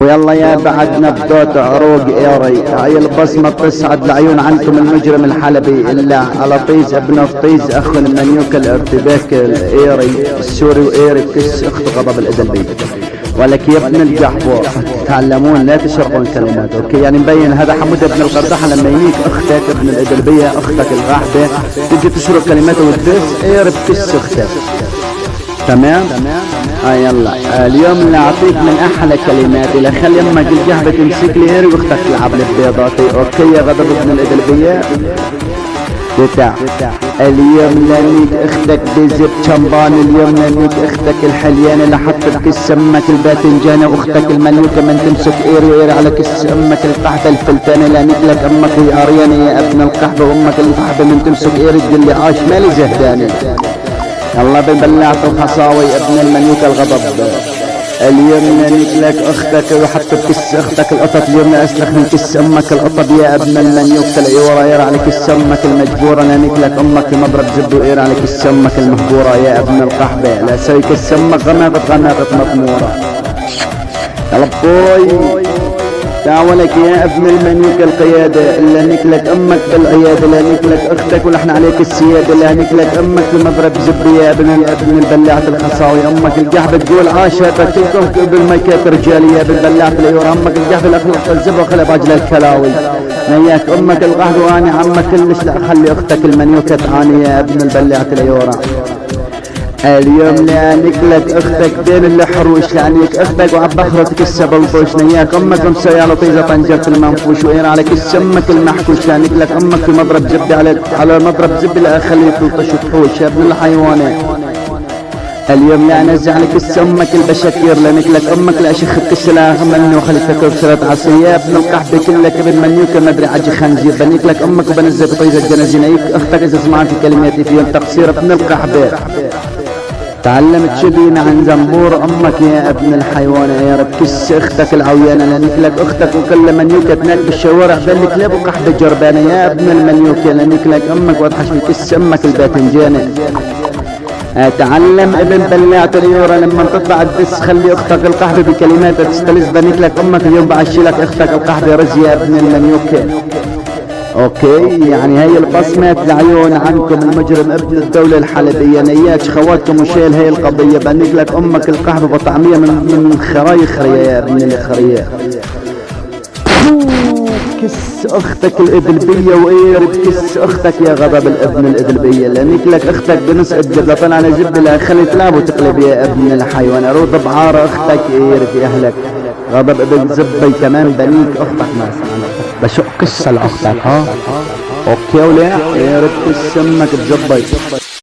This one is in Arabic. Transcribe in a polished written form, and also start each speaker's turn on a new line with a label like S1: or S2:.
S1: ويلا يا بعد نبدوت عروق ايري هاي البصمة تصعد لعيون عنكم المجرم الحلبي الا على طيز ابن طيز اخو المنيوك الارتباك الايري السوري وايري بكس اخت غضب الادلبي. ولك يا ابن الجحفور تتعلمون لا تشرقون كلمات. اوكي يعني مبين هذا حمود ابن القرداحة لما يجيك اختك ابن الادلبية اختك الغاحبة تجي تشرق كلماته وتدس ايري بكس اختك. تمام؟ يلا اليوم اللي اعطيك من احلى كلمات الى خلي امك الجهبة تمسك لي هيري واختك تلعب لي ببيضاتي. اوكي يا غضب ابن الادلبية بتاع اليوم لانيك اختك بزب شمبان. اليوم لانيك اختك الحليانة اللي حطت كس امك الباذنجانة واختك الملوكة من تمسك ايري وايري على كس امك القحبة الفلتانة. لانيك لك امك هي اريانة يا ابن القحبة وامك القحبة من تمسك ايري تقول لي عاش مالي زهداني. يلا بالبلاعة الخصاوي ابن المنيوك الغضب. اليوم نانيك لك اختك وحط بكس اختك القطط. اليوم اسلخ من كس امك القطب يا ابن المنيوك الايورا يرى على كس امك المجبورة. نانيك لك امك المضرب زب ويرى على كس امك المهجورة يا ابن القحبة. لا سوي كس امك غناطة مطمورة. يلا بوي تعالك يا ابن المنيوك القيادة اللي نكلك امك بالعيادة. لا نكلك اختك ونحن عليك السيادة. لا نكلك امك بمضرب زبي يا ابن البلاعة الخصاوي. امك الجحبة تقول عاشا بكلكم بالميكات رجالي يا بالبلاعة الايورا. امك الجحبة الاخلاق الزبا وخلب عجل الكلاوي. نياك امك القهوة واني عمك كلش لا خلي اختك المنيوكة تعاني يا ابن البلاعة الايورا. اليوم لانك لك اختك بين الحروش. لانك اختك وعبخرتك السبلطوش. نياك امك مسوي على طيزة طنجرة المنفوش وين على كس امك المحكوش. لانك لك امك في مضرب زبي على مضرب زبي لا اخلي يطلطش وتحوش يا ابن الحيوانات. اليوم لا انزع لك كس امك البشكير. لانك لك امك لا اشخ بكس لا مني وخليك كبسرة عصي يا ابن القحبة كلك ابن منيوك مدري عجي خنزير. بنيك لك امك وبنزل بطيزة الجنازين. اختك اذا سمعت كلماتي فيهم تقصير ابن القحبة. تعلمت شبين عن زنبور امك يا ابن الحيوان يا رب كس اختك العويانة. لانك لك اختك وكل منيوكة تناك بالشوارع بلك لابو قحبة جربانة يا ابن المنيوكة. لانك لك امك واضحش بكس امك الباذنجانة. تعلم ابن بلاعة الايورا لما تطلع الدس خلي اختك القحبة بكلمات تستلز. بنيك لك امك اليوم بعشي لك اختك القحبة رزي يا ابن المنيوكة. اوكي يعني هي البصمة العيون عنكم المجرم ابن الدولة الحلبية. نياتش خواتكم وشيل هي القضية. بنيك لك امك القحبة بطعمية من خرايخرية يا ابن الخرية. كس اختك الادلبية واير بكس اختك يا غضب الابن الادلبية. لانك لك اختك بنص الجبلة طلع انا جب لها خلي تلعب وتقلب يا ابن الحيوان. ارود بعار اختك اير في اهلك غضب ابن زبي كمان. بنيك اختك ما سمعنا بشق كس لاختك ها. اوكي ولا يا رب كس امك بزبي.